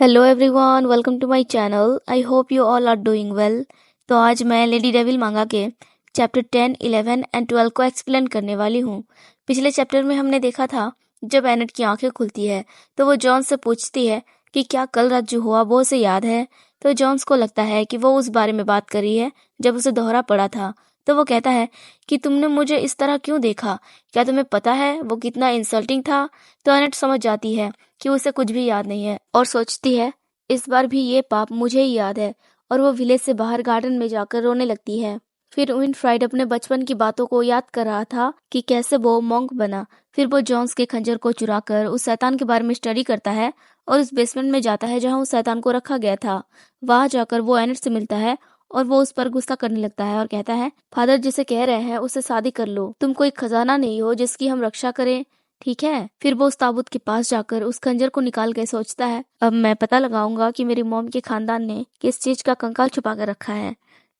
Hello everyone, welcome to my channel. I hope you all are doing well. तो आज मैं lady devil मांगा के चैप्टर 10, 11 एंड 12 को एक्सप्लेन करने वाली हूँ। पिछले चैप्टर में हमने देखा था जब एनेट की आंखें खुलती है तो वो जॉन से पूछती है कि क्या कल रात जो हुआ वो उसे याद है। तो जॉन्स को लगता है कि वो उस बारे में बात कर रही है जब उसे दोहरा पड़ा था। तो वो कहता है कि तुमने मुझे इस तरह क्यों देखा, क्या तुम्हें पता है वो कितना इंसल्टिंग था। तो एनेट समझ जाती है कि उसे कुछ भी याद नहीं है और सोचती है इस बार भी ये पाप मुझे ही याद है, और वो विलेज से बाहर गार्डन में जाकर रोने लगती है। फिर विनफ्राइड अपने बचपन की बातों को याद कर रहा था कि कैसे वो मॉन्क बना। फिर वो जॉन्स के खंजर को चुराकर उस शैतान के बारे में स्टडी करता है और उस बेसमेंट में जाता है जहाँ उस शैतान को रखा गया था। वहां जाकर वो एनेट से मिलता है और वो उस पर गुस्सा करने लगता है और कहता है, फादर जिसे कह रहे हैं उससे शादी कर लो, तुम कोई खजाना नहीं हो जिसकी हम रक्षा करें, ठीक है। फिर वो उस ताबूत के पास जाकर उस खंजर को निकाल के सोचता है, अब मैं पता लगाऊंगा कि मेरी मॉम के खानदान ने किस चीज का कंकाल छुपा कर रखा है।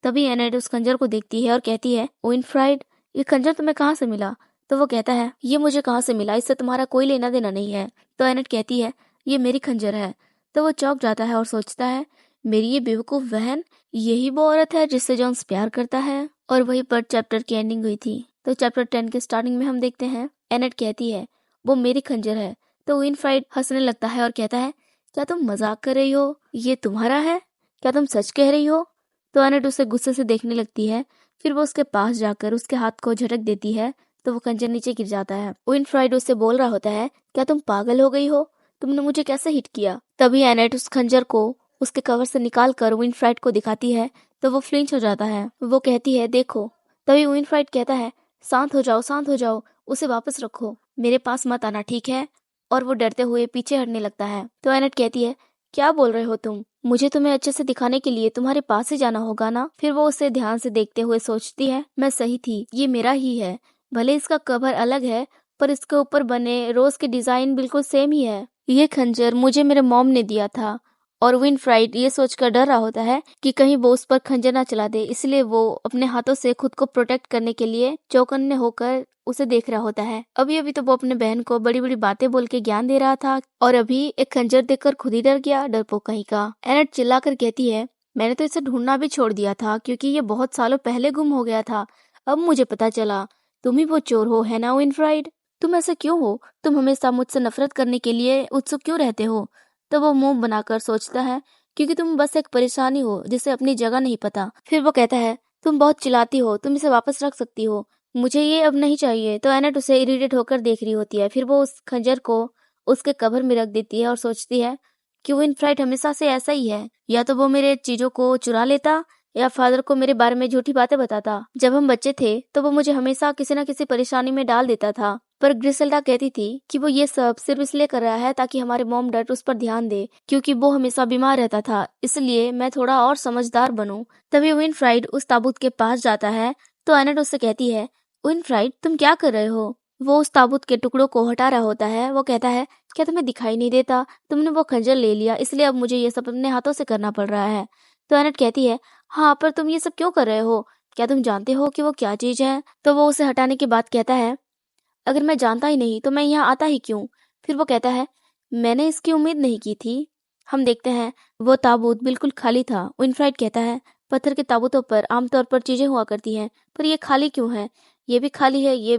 तभी एनेट उस खंजर को देखती है और कहती है, विनफ्राइड ये खंजर तुम्हें कहाँ से मिला। तो वो कहता है, ये मुझे कहाँ से मिला, इससे तुम्हारा कोई लेना देना नहीं है। तो एनेट कहती है, ये मेरी खंजर है। तो वो चौंक जाता है और सोचता है, मेरी ये बेवकूफ बहन, यही वो औरत है जिससे जॉन्स प्यार करता है। और वही पर चैप्टर की एंडिंग हुई थी। तो चैप्टर 10 के स्टार्टिंग में हम देखते हैं एनेट कहती है, वो मेरी खंजर है। तो विनफ्राइड हंसने लगता है और कहता है, क्या तुम मजाक कर रही हो, ये तुम्हारा है, क्या तुम सच कह रही हो। तो एनेट उसे गुस्से से देखने लगती है। फिर वो उसके पास जाकर उसके हाथ को झटक देती है तो वो खंजर नीचे गिर जाता है। विनफ्राइड उससे बोल रहा होता है, क्या तुम पागल हो गई हो, तुमने मुझे कैसे हिट किया। तभी एनेट उस खंजर को उसके कवर से निकाल कर विनफ्राइड को दिखाती है तो वो फ्लिंच हो जाता है। वो कहती है, देखो। तभी विनफ्राइड कहता है, शांत हो जाओ, शांत हो जाओ, उसे वापस रखो, मेरे पास मत आना, ठीक है। और वो डरते हुए पीछे हटने लगता है। तो एनेट कहती है, क्या बोल रहे हो तुम, मुझे तुम्हें अच्छे से दिखाने के लिए तुम्हारे पास ही जाना होगा ना। फिर वो उसे ध्यान से देखते हुए सोचती है, मैं सही थी, ये मेरा ही है, भले इसका कवर अलग है पर इसके ऊपर बने रोज के डिजाइन बिल्कुल सेम ही है। ये खंजर मुझे मेरे मॉम ने दिया था। और विनफ्राइड ये सोचकर डर रहा होता है कि कहीं वो उस पर खंजर ना चला दे, इसलिए वो अपने हाथों से खुद को प्रोटेक्ट करने के लिए चौकन्ने होकर उसे देख रहा होता है। अभी अभी तो वो अपने बहन को बड़ी बड़ी बातें बोल के ज्ञान दे रहा था और अभी एक खंजर देखकर खुद ही डर गया, डरपोक कहीं का। एनेट चिल्लाकर कहती है, मैंने तो इसे ढूंढना भी छोड़ दिया था क्योंकि ये बहुत सालों पहले गुम हो गया था। अब मुझे पता चला तुम ही वो चोर हो, है ना विनफ्राइड। तुम ऐसा क्यों हो, तुम हमेशा मुझसे नफरत करने के लिए उत्सुक क्यों रहते हो। तो वो मुंह बनाकर सोचता है, क्योंकि तुम बस एक परेशानी हो जिसे अपनी जगह नहीं पता। फिर वो कहता है, तुम बहुत चिल्लाती हो, तुम इसे वापस रख सकती हो, मुझे ये अब नहीं चाहिए। तो एनेट उसे इरिटेट होकर देख रही होती है। फिर वो उस खंजर को उसके कवर में रख देती है और सोचती है कि विनफ्राइड हमेशा से ऐसा ही है, या तो वो मेरे चीजों को चुरा लेता या फादर को मेरे बारे में झूठी बातें बताता। जब हम बच्चे थे तो वो मुझे हमेशा किसी न किसी परेशानी में डाल देता था, पर ग्रिसेल्डा कहती थी कि वो ये सब सिर्फ इसलिए कर रहा है ताकि हमारे मॉम डैड उस पर ध्यान दे, क्योंकि वो हमेशा बीमार रहता था, इसलिए मैं थोड़ा और समझदार बनूं। तभी विनफ्राइड उस ताबूत के पास जाता है तो एनेट उससे कहती है, विनफ्राइड तुम क्या कर रहे हो। वो उस ताबूत के टुकड़ों को हटा रहा होता है। वो कहता है, क्या तुम्हें दिखाई नहीं देता, तुमने वो खंजर ले लिया इसलिए अब मुझे ये सब अपने हाथों से करना पड़ रहा है। तो एनेट कहती है, हाँ पर तुम ये सब क्यों कर रहे हो, क्या तुम जानते हो कि वो क्या चीज है। तो वो उसे हटाने के बाद कहता है, अगर मैं जानता ही नहीं तो मैं यहाँ आता ही क्यों। फिर वो कहता है, मैंने इसकी उम्मीद नहीं की थी। हम देखते हैं वो ताबूत बिल्कुल खाली था। विनफ्राइड कहता है, पत्थर के ताबूतों पर आमतौर पर चीजें हुआ करती हैं, पर ये खाली क्यों है, ये भी खाली है, ये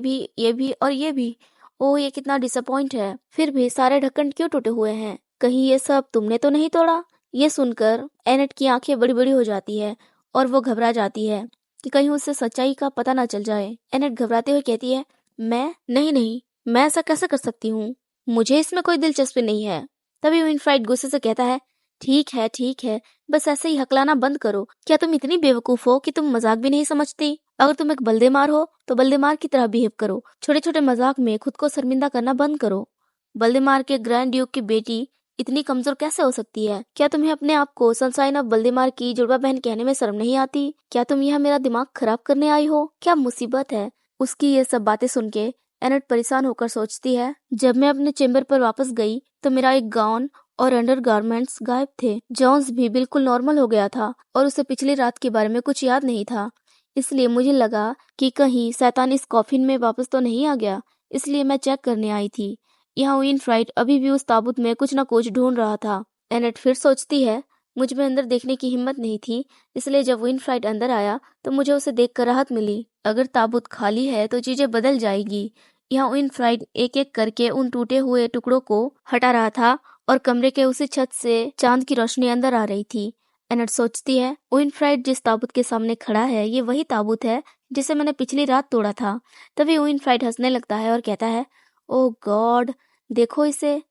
भी और ये भी। ओह ये कितना डिसअपॉइंट है, फिर भी सारे ढक्कन क्यों टूटे हुए हैं, कहीं ये सब तुमने तो नहीं तोड़ा। ये सुनकर एनेट की आंखें बड़ी बड़ी हो जाती है और वो घबरा जाती है कि कहीं उससे सच्चाई का पता ना चल जाए। एनेट घबराते हुए कहती है, मैं नहीं नहीं, मैं ऐसा कैसे कर सकती हूँ, मुझे इसमें कोई दिलचस्पी नहीं है। तभी विनफ्राइड गुस्से से कहता है, ठीक है, बस ऐसे ही हकलाना बंद करो, क्या तुम इतनी बेवकूफ हो कि तुम मजाक भी नहीं समझती। अगर तुम एक बल्देमार हो तो बल्देमार की तरह बिहेव करो, छोटे छोटे मजाक में खुद को शर्मिंदा करना बंद करो। बल्देमार के ग्रैंड ड्यूक की बेटी इतनी कमजोर कैसे हो सकती है। क्या तुम्हें अपने आप को सनशाइन ऑफ बल्देमार की जुड़वा बहन कहने में शर्म नहीं आती। क्या तुम यहाँ मेरा दिमाग खराब करने आई हो, क्या मुसीबत है। उसकी ये सब बातें सुन के एनेट परेशान होकर सोचती है, जब मैं अपने चेम्बर पर वापस गई तो मेरा एक गाउन और अंडरगारमेंट्स गायब थे। जॉन्स भी बिल्कुल नॉर्मल हो गया था और उसे पिछली रात के बारे में कुछ याद नहीं था। इसलिए मुझे लगा कि कहीं शैतान इस कॉफिन में वापस तो नहीं आ गया, इसलिए मैं चेक करने आई थी। यहाँ विनफ्राइड अभी भी उस ताबूत में कुछ न कुछ ढूंढ रहा था। एनेट फिर सोचती है, मुझ में अंदर देखने की हिम्मत नहीं थी, इसलिए जब विनफ्राइड अंदर आया तो मुझे उसे देखकर राहत मिली। अगर ताबूत खाली है तो चीजें बदल जाएगी। यहाँ विनफ्राइड एक एक करके उन टूटे हुए टुकड़ों को हटा रहा था और कमरे के उसी छत से चांद की रोशनी अंदर आ रही थी। एनेट सोचती है, विनफ्राइड जिस ताबूत के सामने खड़ा है ये वही ताबूत है जिसे मैंने पिछली रात तोड़ा था। तभी विनफ्राइड हंसने लगता है और कहता है, ओह गॉड, देखो इसे।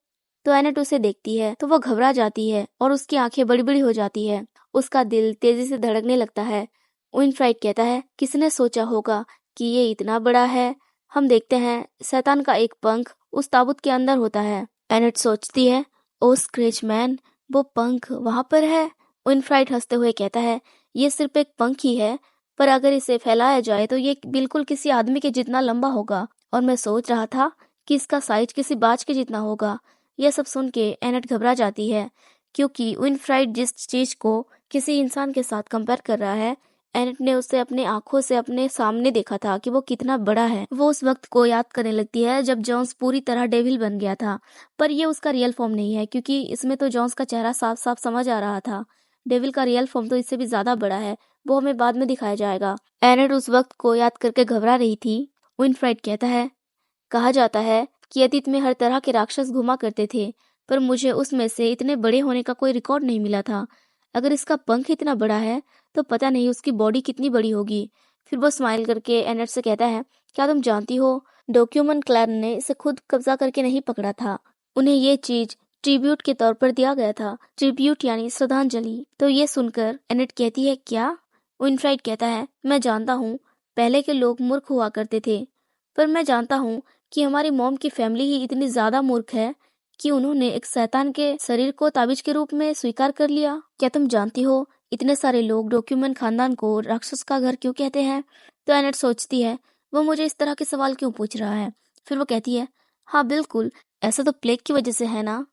तो एनेट उसे देखती है तो वो घबरा जाती है और उसकी आंखें बड़ी बड़ी हो जाती है। उसका दिल तेजी से धड़कने लगता है। विनफ्राइड कहता है, किसने सोचा होगा कि ये इतना बड़ा है। हम देखते हैं शैतान का एक पंख उस ताबूत के अंदर होता है। एनेट सोचती है, ओ स्क्रेच मैन, वो पंख वहां पर है। विनफ्राइड हंसते हुए कहता है, ये सिर्फ एक पंख ही है, पर अगर इसे फैलाया जाए तो ये बिल्कुल किसी आदमी के जितना लंबा होगा, और मैं सोच रहा था कि इसका साइज किसी बाज के जितना होगा। यह सब सुन के एनेट घबरा जाती है, क्योंकि विनफ्राइड जिस चीज को किसी इंसान के साथ कंपेयर कर रहा है, एनेट ने उसे अपने आंखों से अपने सामने देखा था कि वो कितना बड़ा है। वो उस वक्त को याद करने लगती है जब जॉन्स पूरी तरह डेविल बन गया था, पर ये उसका रियल फॉर्म नहीं है, क्योंकि इसमें तो जॉन्स का चेहरा साफ साफ समझ आ रहा था। डेविल का रियल फॉर्म तो इससे भी ज्यादा बड़ा है, वो हमें बाद में दिखाया जाएगा। एनेट उस वक्त को याद करके घबरा रही थी। विनफ्राइड कहता है, कहा जाता है कि अतीत में हर तरह के राक्षस घुमा करते थे, पर मुझे उसमें से इतने बड़े होने का कोई रिकॉर्ड नहीं मिला था। अगर इसका पंख इतना बड़ा है तो पता नहीं उसकी बॉडी कितनी बड़ी होगी। फिर वो स्माइल करके एनेट से कहता है, क्या तुम जानती हो, डॉक्यूमेंट क्लैन ने इसे खुद कब्जा करके नहीं पकड़ा था। उन्हें ये चीज ट्रिब्यूट के तौर पर दिया गया था। ट्रिब्यूट यानी श्रद्धांजलि। तो ये सुनकर एनेट कहती है, क्या? विनफ्राइड कहता है, मैं जानता हूँ पहले के लोग मूर्ख हुआ करते थे, पर मैं जानता हूँ कि हमारी मॉम की फैमिली ही इतनी ज्यादा मूर्ख है कि उन्होंने एक शैतान के शरीर को ताबीज के रूप में स्वीकार कर लिया। क्या तुम जानती हो इतने सारे लोग डॉक्यूमेंट खानदान को राक्षस का घर क्यों कहते हैं? तो एनेट सोचती है, वो मुझे इस तरह के सवाल क्यों पूछ रहा है। फिर वो कहती है, हाँ बिल्कुल, ऐसा तो प्लेग की वजह से है ना।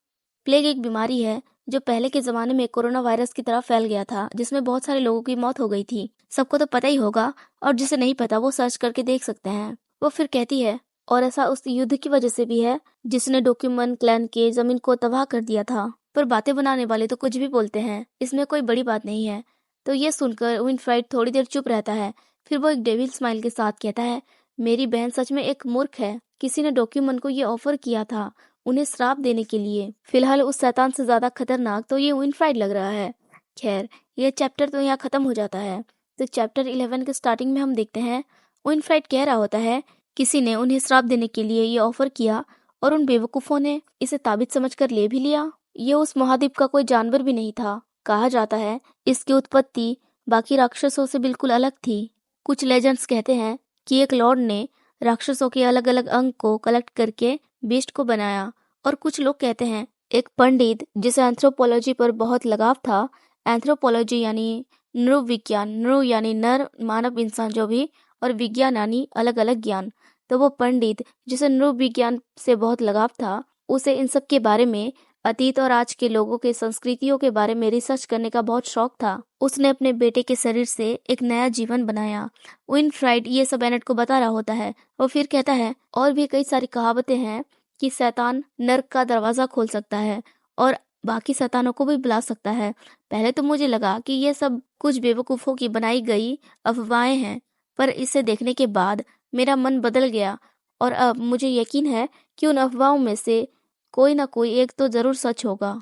प्लेग एक बीमारी है जो पहले के जमाने में कोरोना वायरस की तरह फैल गया था, जिसमें बहुत सारे लोगों की मौत हो गई थी। सबको तो पता ही होगा, और जिसे नहीं पता वो सर्च करके देख सकते हैं। वो फिर कहती है, और ऐसा उस युद्ध की वजह से भी है जिसने डोक्यूमेंट क्लैन के जमीन को तबाह कर दिया था। पर बातें बनाने वाले तो कुछ भी बोलते हैं, इसमें कोई बड़ी बात नहीं है। तो ये सुनकर विनफ्राइड थोड़ी देर चुप रहता है। फिर वो एक डेविल स्माइल के साथ कहता है, मेरी बहन सच में एक मूर्ख है। किसी ने डॉक्यूमेंट को ये ऑफर किया था उन्हें श्राप देने के लिए। फिलहाल उस शैतान से ज्यादा खतरनाक तो ये विनफ्राइड लग रहा है। खैर, ये चैप्टर तो यहाँ खत्म हो जाता है। तो चैप्टर 11 के स्टार्टिंग में हम देखते हैं विनफ्राइड कह रहा होता है, किसी ने उन्हें श्राप देने के लिए ये ऑफर किया और उन बेवकूफों ने इसे ताबीज समझकर ले भी लिया। ये उस महाद्वीप का कोई जानवर भी नहीं था। कहा जाता है इसकी उत्पत्ति बाकी राक्षसों से बिल्कुल अलग थी। कुछ लेजेंड्स कहते हैं कि एक लॉर्ड ने राक्षसों के अलग अलग अंग को कलेक्ट करके बीस्ट को बनाया, और कुछ लोग कहते हैं एक पंडित जिसे एंथ्रोपोलॉजी पर बहुत लगाव था, एंथ्रोपोलॉजी यानी नृविज्ञान, नृ यानी नर मानव इंसान जो भी, और विज्ञान यानी अलग अलग ज्ञान। तो वो पंडित जिसे नृविज्ञान से बहुत लगाव था, उसे इन सब के बारे में, अतीत और आज के लोगों के संस्कृतियों के बारे में रिसर्च करने का बहुत शौक था। उसने अपने बेटे के शरीर से एक नया जीवन बनाया। विनफ्राइड ये सब एनेट को बता रहा होता है। वो फिर कहता है, और भी कई सारी कहावतें हैं कि शैतान नर्क का दरवाजा खोल सकता है और बाकी शैतानों को भी बुला सकता है। पहले तो मुझे लगा कि ये सब कुछ बेवकूफों की बनाई गई अफवाहें हैं, पर इसे देखने के बाद मेरा मन बदल गया और अब मुझे यकीन है कि उन अफवाहों में से कोई ना कोई एक तो जरूर सच होगा।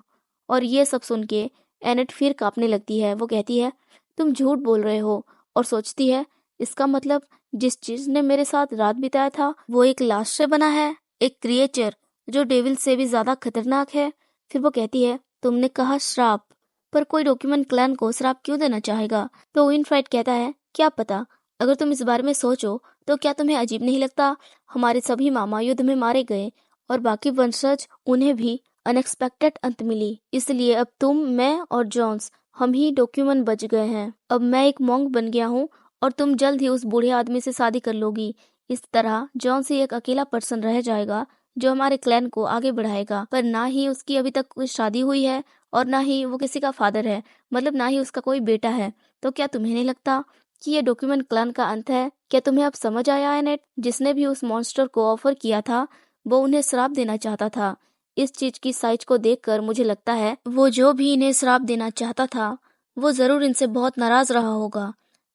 और ये सब सुन के एनेट फिर कांपने लगती है। वो कहती है, तुम झूठ बोल रहे हो, और सोचती है, इसका मतलब जिस चीज ने मेरे साथ रात बिताया था वो एक लाश से बना है, एक क्रिएचर जो डेविल से भी ज्यादा खतरनाक है। फिर वो कहती है, तुमने कहा श्राप, पर कोई डॉक्यूमेंट क्लैन को श्राप क्यों देना चाहेगा? तो विनफ्राइड कहता है, क्या पता, अगर तुम इस बारे में सोचो तो क्या तुम्हें अजीब नहीं लगता? हमारे सभी मामा युद्ध में मारे गए और बाकी वंशज उन्हें भी अनएक्सपेक्टेड अंत मिली, इसलिए अब तुम, मैं और जॉन्स, हम ही डॉक्यूमेंट बच गए हैं। अब मैं एक मॉन्क बन गया हूँ और तुम जल्द ही उस बूढ़े आदमी से शादी कर लोगी। इस तरह जॉन्स ही एक अकेला पर्सन रह जाएगा जो हमारे क्लैन को आगे बढ़ाएगा। पर ना ही उसकी अभी तक कोई शादी हुई है और ना ही वो किसी का फादर है, मतलब ना ही उसका कोई बेटा है। तो क्या तुम्हें नहीं लगता कि ये डॉक्यूमेंट क्लैन का अंत है? क्या तुम्हें अब समझ आया है नेट? जिसने भी उस मॉन्स्टर को ऑफर किया था वो उन्हें श्राप देना चाहता था, इस चीज की साइज को देखकर मुझे लगता है वो जो भी इन्हें श्राप देना चाहता था वो जरूर इनसे बहुत नाराज रहा होगा,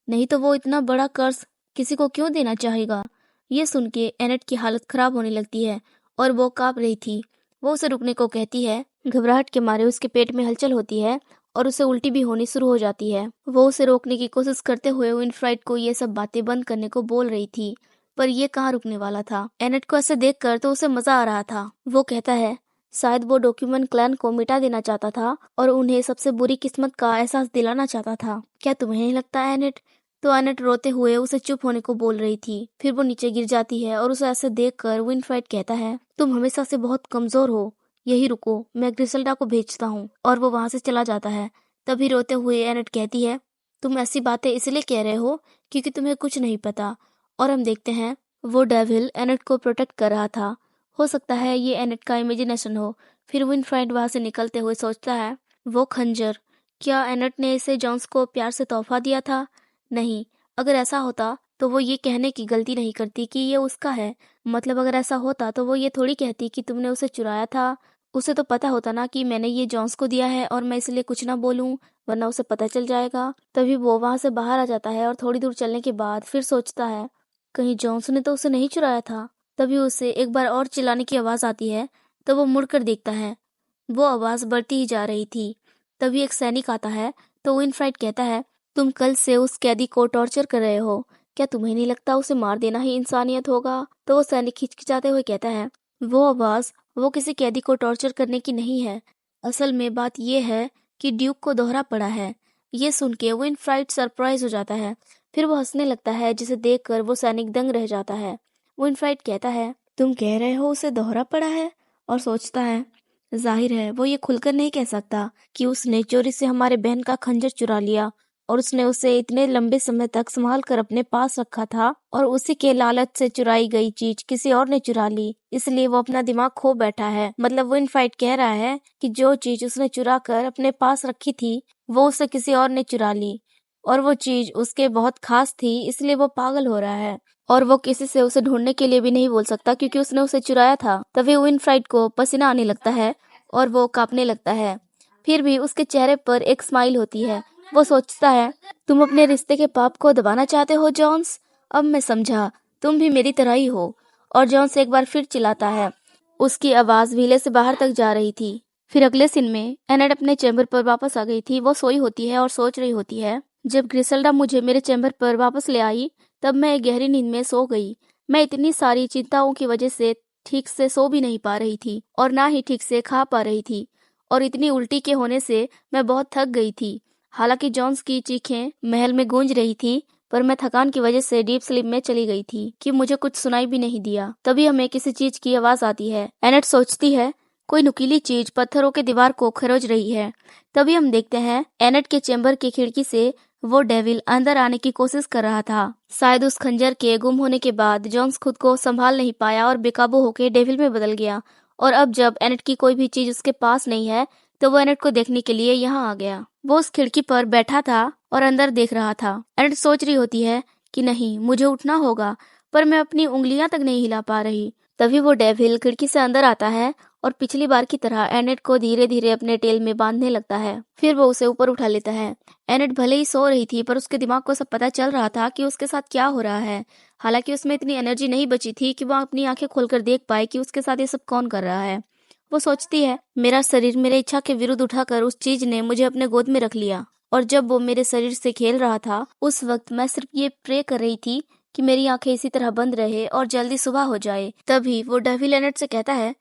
नहीं तो वो इतना बड़ा कर्ज किसी को क्यों देना चाहेगा। ये सुन के एनेट की हालत खराब होने लगती है और वो कांप रही थी। वो उसे रुकने को कहती है। घबराहट के मारे उसके पेट में हलचल होती है और उसे उल्टी भी होनी शुरू हो जाती है। वो उसे रोकने की कोशिश करते हुए विनफ्राइड को ये सब बातें बंद करने को बोल रही थी, पर ये कहाँ रुकने वाला था। एनेट को ऐसे देखकर तो उसे मजा आ रहा था। वो कहता है शायद वो डॉक्यूमेंट क्लैन को मिटा देना चाहता था और उन्हें सबसे बुरी किस्मत का एहसास दिलाना चाहता था। क्या तुम्हें नहीं लगता एनेट? तो एनेट रोते हुए उसे चुप होने को बोल रही थी। फिर वो नीचे गिर जाती है और उसे ऐसे देखकर विनफ्राइड कहता है तुम हमेशा से बहुत कमजोर हो, यही रुको, मैं ग्रिसेल्डा को भेजता हूँ। और वो वहां से चला जाता है। तभी रोते हुए एनेट कहती है तुम ऐसी बातें इसलिए कह रहे हो क्योंकि तुम्हें कुछ नहीं पता। और हम देखते हैं वो डेविल एनेट को प्रोटेक्ट कर रहा था। हो सकता है ये एनेट का इमेजिनेशन हो। फिर विनफ्राइड वहां से निकलते हुए सोचता है वो खंजर, क्या एनेट ने इसे जॉन्स को प्यार से तोहफा दिया था? नहीं, अगर ऐसा होता तो वो ये कहने की गलती नहीं करती कि ये उसका है। मतलब अगर ऐसा होता तो वो ये थोड़ी कहती कि तुमने उसे चुराया था। उसे तो पता होता ना कि मैंने ये जॉन्स को दिया है और मैं इसलिए कुछ ना बोलूं वरना उसे पता चल जाएगा। तभी वो वहां से बाहर आ जाता है और थोड़ी दूर चलने के बाद फिर सोचता है कहीं जॉन्स ने तो उसे नहीं चुराया था। तभी उसे एक बार और चिल्लाने की आवाज आती है तो वो मुड़कर देखता है। वो आवाज बढ़ती ही जा रही थी। तभी एक सैनिक आता है तो विनफ्राइड कहता है तुम कल से उस कैदी को टॉर्चर कर रहे हो, क्या तुम्हें नहीं लगता उसे मार देना ही इंसानियत होगा? तो वो सैनिक हिचकिचाते हुए कहता है वो आवाज वो किसी कैदी को टॉर्चर करने की नहीं है। असल में बात ये है कि ड्यूक को दोहरा पड़ा है। ये सुन के विनफ्राइड सरप्राइज हो जाता है। फिर वो हंसने लगता है जिसे देखकर वो सैनिक दंग रह जाता है। विनफ्राइड कहता है तुम कह रहे हो उसे दोहरा पड़ा है? और सोचता है जाहिर है वो ये खुलकर नहीं कह सकता कि उसने चोरी से हमारे बहन का खंजर चुरा लिया और उसने उसे इतने लंबे समय तक संभाल कर अपने पास रखा था और उसी के लालच से चुराई गई चीज किसी और ने चुरा ली, इसलिए वो अपना दिमाग खो बैठा है। मतलब विनफ्राइड कह रहा है कि जो चीज उसने चुरा कर अपने पास रखी थी वो उसे किसी और ने चुरा ली और वो चीज उसके बहुत खास थी, इसलिए वो पागल हो रहा है और वो किसी से उसे ढूंढने के लिए भी नहीं बोल सकता क्योंकि उसने उसे चुराया था। तभी विनफ्राइड को पसीना आने लगता है और वो कांपने लगता है। फिर भी उसके चेहरे पर एक स्माइल होती है। वो सोचता है तुम अपने रिश्ते के पाप को दबाना चाहते हो जॉन्स, अब मैं समझा, तुम भी मेरी तरह ही हो। और जॉन्स एक बार फिर चिल्लाता है। उसकी आवाज व्हीले से बाहर तक जा रही थी। फिर अगले सीन में एनेट अपने चैम्बर पर वापस आ गई थी। वो सोई होती है और सोच रही होती है जब ग्रिसेल्डा मुझे मेरे चैम्बर पर वापस ले आई तब मैं एक गहरी नींद में सो गई। मैं इतनी सारी चिंताओं की वजह से ठीक से सो भी नहीं पा रही थी और ना ही ठीक से खा पा रही थी और इतनी उल्टी के होने से मैं बहुत थक गई थी। हालांकि जॉन्स की चीखें महल में गूंज रही थी पर मैं थकान की वजह से डीप स्लीप में चली गई थी कि मुझे कुछ सुनाई भी नहीं दिया। तभी हमें किसी चीज की आवाज आती है। एनेट सोचती है कोई नुकीली चीज पत्थरों के दीवार को खरोच रही है। तभी हम देखते हैं एनेट के चैम्बर की खिड़की से वो डेविल अंदर आने की कोशिश कर रहा था। शायद उस खंजर के गुम होने के बाद जॉन्स खुद को संभाल नहीं पाया और बेकाबू होकर डेविल में बदल गया और अब जब एनेट की कोई भी चीज उसके पास नहीं है तो वो एनेट को देखने के लिए यहाँ आ गया। वो उस खिड़की पर बैठा था और अंदर देख रहा था। एनेट सोच रही होती है कि नहीं, मुझे उठना होगा, पर मैं अपनी उंगलियां तक नहीं हिला पा रही। तभी वो डेविल खिड़की से अंदर आता है और पिछली बार की तरह एनेट को धीरे धीरे अपने टेल में बांधने लगता है। फिर वो उसे ऊपर उठा लेता है। एनेट भले ही सो रही थी पर उसके दिमाग को सब पता चल रहा था कि उसके साथ क्या हो रहा है। हालांकि उसमें इतनी एनर्जी नहीं बची थी कि वो अपनी आंखें खोलकर देख पाए कि उसके साथ ये सब कौन कर रहा है। वो सोचती है मेरा शरीर मेरे इच्छा के विरुद्ध उठाकर उस चीज ने मुझे अपने गोद में रख लिया और जब वो मेरे शरीर से खेल रहा था उस वक्त मैं सिर्फ ये प्रे कर रही थी कि मेरी आंखें इसी तरह बंद रहे और जल्दी सुबह हो जाए। तभी वो डेविल एनेट से कहता है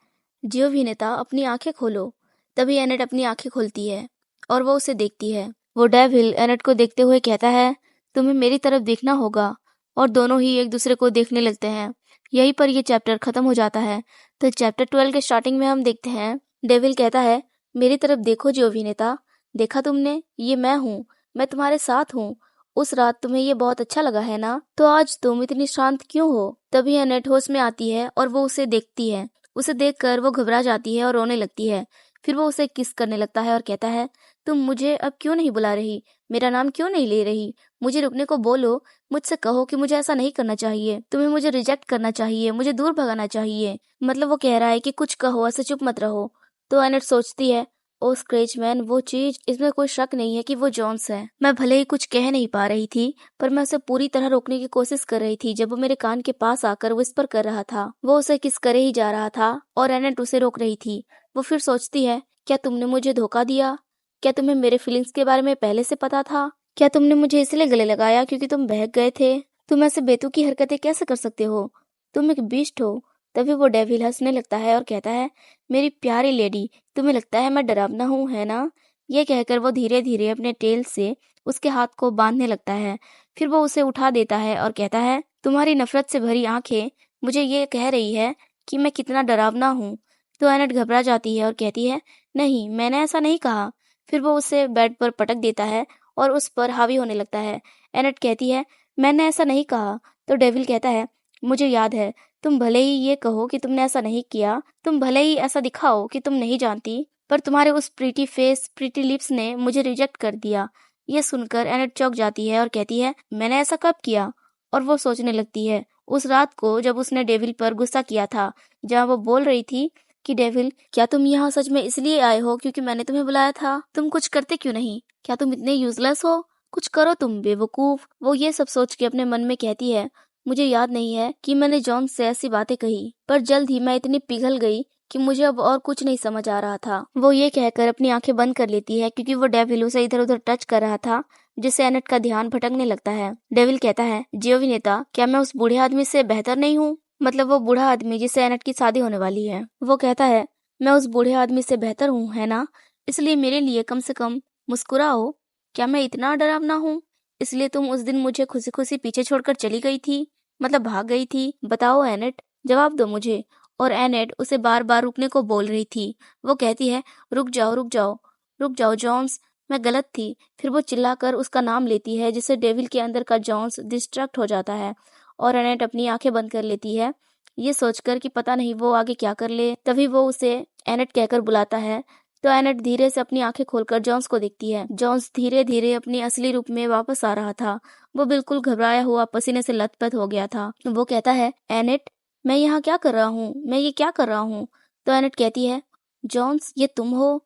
जियोविनेता अपनी आंखें खोलो। तभी एनेट अपनी आंखें खोलती है और वो उसे देखती है। वो डेविल एनेट को देखते हुए कहता है तुम्हें मेरी तरफ देखना होगा और दोनों ही एक दूसरे को देखने लगते हैं। यहीं पर ये चैप्टर खत्म हो जाता है। तो चैप्टर 12 के स्टार्टिंग में हम देखते हैं डेविल कहता है मेरी तरफ देखो जियोविनेता, देखा तुमने, ये मैं हूँ, मैं तुम्हारे साथ हूँ। उस रात तुम्हें ये बहुत अच्छा लगा है ना, तो आज तुम इतनी शांत क्यों हो? तभी एनेट होश में आती है और वो उसे देखती है। उसे देखकर वो घबरा जाती है और रोने लगती है। फिर वो उसे किस करने लगता है और कहता है तुम मुझे अब क्यों नहीं बुला रही, मेरा नाम क्यों नहीं ले रही? मुझे रुकने को बोलो, मुझसे कहो कि मुझे ऐसा नहीं करना चाहिए, तुम्हें मुझे रिजेक्ट करना चाहिए, मुझे दूर भगाना चाहिए। मतलब वो कह रहा है कि कुछ कहो, ऐसे चुप मत रहो। तो एनेट सोचती है, ओ स्क्रेचमैन वो चीज, इसमें कोई शक नहीं है कि वो जॉन्स है। मैं भले ही कुछ कह नहीं पा रही थी, पर मैं उसे पूरी तरह रोकने की कोशिश कर रही थी। जब वो मेरे कान के पास आकर विस्पर कर रहा था, वो उसे किस करे ही जा रहा था और एनेट उसे रोक रही थी। वो फिर सोचती है, क्या तुमने मुझे धोखा दिया? क्या तुम्हें मेरे फीलिंग्स के बारे में पहले से पता था? क्या तुमने मुझे इसलिए गले लगाया क्योंकि तुम बहक गए थे? तुम ऐसे बेतुकी हरकतें कैसे कर सकते हो? तुम एक बीस्ट हो। तभी वो डेविल हंसने लगता है और कहता है, मेरी प्यारी लेडी, तुम्हें लगता है मैं डरावना हूँ, है ना? ये कहकर वो धीरे धीरे अपने टेल से उसके हाथ को बांधने लगता है। फिर वो उसे उठा देता है और कहता है, तुम्हारी नफरत से भरी आंखें मुझे ये कह रही है कि मैं कितना डरावना हूँ। तो एनेट घबरा जाती है और कहती है, नहीं, मैंने ऐसा नहीं कहा। फिर वो उसे बेड पर पटक देता है और उस पर हावी होने लगता है। एनेट कहती है, मैंने ऐसा नहीं कहा। तो डेविल कहता है, मुझे याद है, तुम भले ही ये कहो कि तुमने ऐसा नहीं किया, तुम भले ही ऐसा दिखाओ कि तुम नहीं जानती, पर तुम्हारे उस प्रीटी फेस, प्रीटी लिप्स ने मुझे रिजेक्ट कर दिया। ये सुनकर एनेट चौंक जाती है और कहती है, मैंने ऐसा कब किया? और वो सोचने लगती है उस रात को जब उसने डेविल पर गुस्सा किया था, जहाँ वो बोल रही थी कि डेविल, क्या तुम यहाँ सच में इसलिए आए हो क्योंकि मैंने तुम्हें बुलाया था? तुम कुछ करते क्यों नहीं? क्या तुम इतने यूजलेस हो? कुछ करो तुम बेवकूफ। वो ये सब सोच के अपने मन में कहती है, मुझे याद नहीं है कि मैंने जॉन से ऐसी बातें कही, पर जल्द ही मैं इतनी पिघल गई कि मुझे अब और कुछ नहीं समझ आ रहा था। वो ये कहकर अपनी आंखें बंद कर लेती है क्योंकि वो डेविल उसे इधर उधर टच कर रहा था, जिससे एनेट का ध्यान भटकने लगता है। डेविल कहता है, जियोविनेता, क्या मैं उस बूढ़े आदमी से बेहतर नहीं हूँ? मतलब वो बूढ़ा आदमी जिससे एनेट की शादी होने वाली है। वो कहता है, मैं उस बूढ़े आदमी से बेहतर हूँ, है ना? इसलिए मेरे लिए कम से कम मुस्कुराओ। क्या मैं इतना डरावना हूँ? इसलिए तुम उस दिन मुझे खुशी खुशी पीछे छोड़कर चली गई थी, मतलब भाग गई थी? बताओ एनेट, जवाब दो मुझे। और एनेट उसे बार बार रुकने को बोल रही थी। वो कहती है, रुक जाओ रुक जाओ रुक जाओ जॉन्स, मैं गलत थी। फिर वो चिल्लाकर उसका नाम लेती है, जिससे डेविल के अंदर का जॉन्स डिस्ट्रैक्ट हो जाता है और एनेट अपनी आंखें बंद कर लेती है, ये सोचकर कि पता नहीं वो आगे क्या कर ले। तभी वो उसे एनेट कहकर बुलाता है। तो एनेट धीरे से अपनी आंखें खोलकर जॉन्स को देखती है। जॉन्स धीरे धीरे अपनी असली रूप में वापस आ रहा था। वो बिल्कुल घबराया हुआ, पसीने से लथपथ हो गया था। वो कहता है, एनेट, मैं यहाँ क्या कर रहा हूँ? मैं ये क्या कर रहा हूँ? तो एनेट कहती है, जॉन्स, ये तुम हो?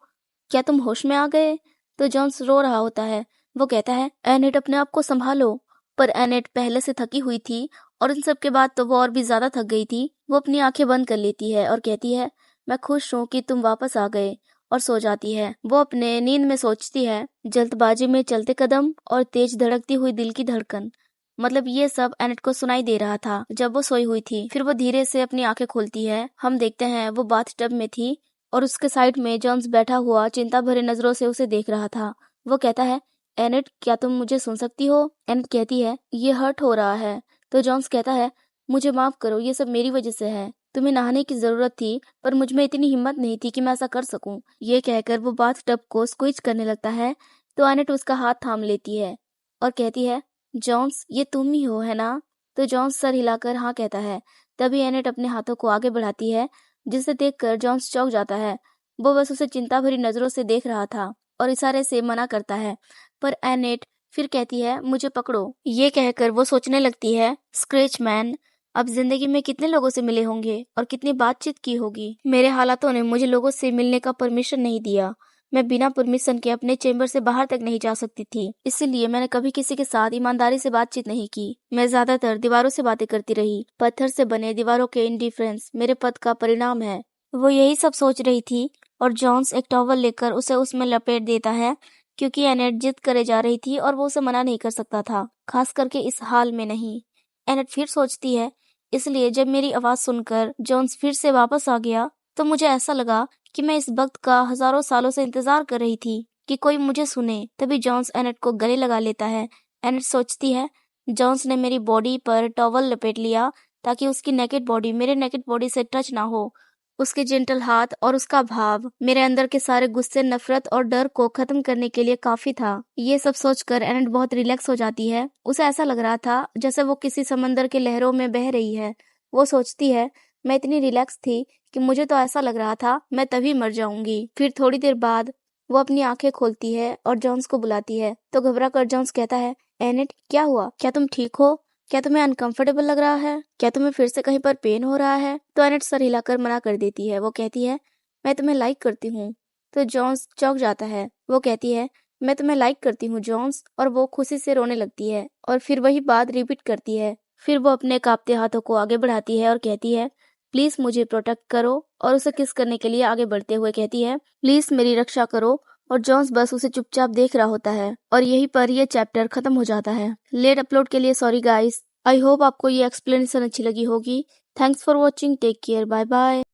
क्या तुम होश में आ गए? तो जॉन्स रो रहा होता है। वो कहता है, एनेट, अपने आप को संभालो। पर एनेट पहले से थकी हुई थी और इन सब के बाद तो वो और भी ज्यादा थक गई थी। वो अपनी आंखें बंद कर लेती है और कहती है, मैं खुश हूँ कि तुम वापस आ गए, और सो जाती है। वो अपने नींद में सोचती है, जल्दबाजी में चलते कदम और तेज धड़कती हुई दिल की धड़कन। मतलब ये सब एनेट को सुनाई दे रहा था जब वो सोई हुई थी। फिर वो धीरे से अपनी आंखें खोलती है। हम देखते हैं वो बाथटब में थी और उसके साइड में जॉन्स बैठा हुआ चिंता भरे नजरों से उसे देख रहा था। वो कहता है, एनेट, क्या तुम मुझे सुन सकती हो? एनेट कहती है, ये हर्ट हो रहा है। तो जॉन्स कहता है, मुझे माफ करो, ये सब मेरी वजह से है। तुम्हें नहाने की जरूरत थी, पर मुझ में इतनी हिम्मत नहीं थी कि मैं ऐसा कर सकूं। ये कहकर वो बाथटब को स्क्वीज करने लगता है। तो एनेट उसका हाथ थाम लेती है और कहती है, जॉन्स, ये तुम ही हो, है ना? तो जॉन्स सर हिलाकर हाँ कहता है। तभी एनेट अपने हाथों को आगे बढ़ाती है, जिसे देखकर जॉन्स चौंक जाता है। वो बस उसे चिंता भरी नजरों से देख रहा था और इशारे से मना करता है, पर एनेट फिर कहती है, मुझे पकड़ो। ये कहकर वो सोचने लगती है, स्क्रेच मैन, अब जिंदगी में कितने लोगों से मिले होंगे और कितनी बातचीत की होगी। मेरे हालातों ने मुझे लोगों से मिलने का परमिशन नहीं दिया। मैं बिना परमिशन के अपने चेंबर से बाहर तक नहीं जा सकती थी, इसलिए मैंने कभी किसी के साथ ईमानदारी से बातचीत नहीं की। मैं ज्यादातर दीवारों से बातें करती रही। पत्थर से बने दीवारों के इंडिफरेंस मेरे पद का परिणाम है। वो यही सब सोच रही थी और जॉन्स एक टॉवल लेकर उसे उसमें लपेट देता है, क्योंकि एनेट जिद करे जा रही थी और वो उसे मना नहीं कर सकता था, खास करके इस हाल में नहीं। एनेट फिर सोचती है, इसलिए जब मेरी आवाज सुनकर जॉन्स फिर से वापस आ गया, तो मुझे ऐसा लगा कि मैं इस वक्त का हजारों सालों से इंतजार कर रही थी कि कोई मुझे सुने। तभी जॉन्स एनेट को गले लगा लेता है। एनेट सोचती है, जॉन्स ने मेरी बॉडी पर टॉवल लपेट लिया ताकि उसकी नेकेड बॉडी मेरे नेकेड बॉडी से टच ना हो। उसके जेंटल हाथ और उसका भाव मेरे अंदर के सारे गुस्से, नफरत और डर को खत्म करने के लिए काफी था। ये सब सोचकर एनेट बहुत रिलैक्स हो जाती है। उसे ऐसा लग रहा था जैसे वो किसी समंदर के लहरों में बह रही है। वो सोचती है, मैं इतनी रिलैक्स थी कि मुझे तो ऐसा लग रहा था मैं तभी मर जाऊंगी। फिर थोड़ी देर बाद वो अपनी आंखें खोलती है और जॉन्स को बुलाती है तो घबरा कर जॉन्स कहता है, एनेट क्या हुआ, क्या तुम ठीक हो, क्या तुम्हें अनकंफर्टेबल लग रहा है, क्या तुम्हें फिर से कहीं पर पेन हो रहा है। तो एनेट सर हिलाकर मना कर देती है। वो कहती है, मैं तुम्हें लाइक करती हूँ। तो जॉन्स चौंक जाता है। वो कहती है, मैं तुम्हें लाइक करती हूँ जॉन्स, और वो खुशी से रोने लगती है और फिर वही बात रिपीट करती है। फिर वो अपने कांपते हाथों को आगे बढ़ाती है और कहती है, प्लीज मुझे प्रोटेक्ट करो, और उसे किस करने के लिए आगे बढ़ते हुए कहती है, प्लीज मेरी रक्षा करो। और जॉन्स बस उसे चुपचाप देख रहा होता है और यहीं पर ये चैप्टर खत्म हो जाता है। लेट अपलोड के लिए सॉरी गाइस। आई होप आपको ये एक्सप्लेनेशन अच्छी लगी होगी। Thanks for watching, take care, bye bye.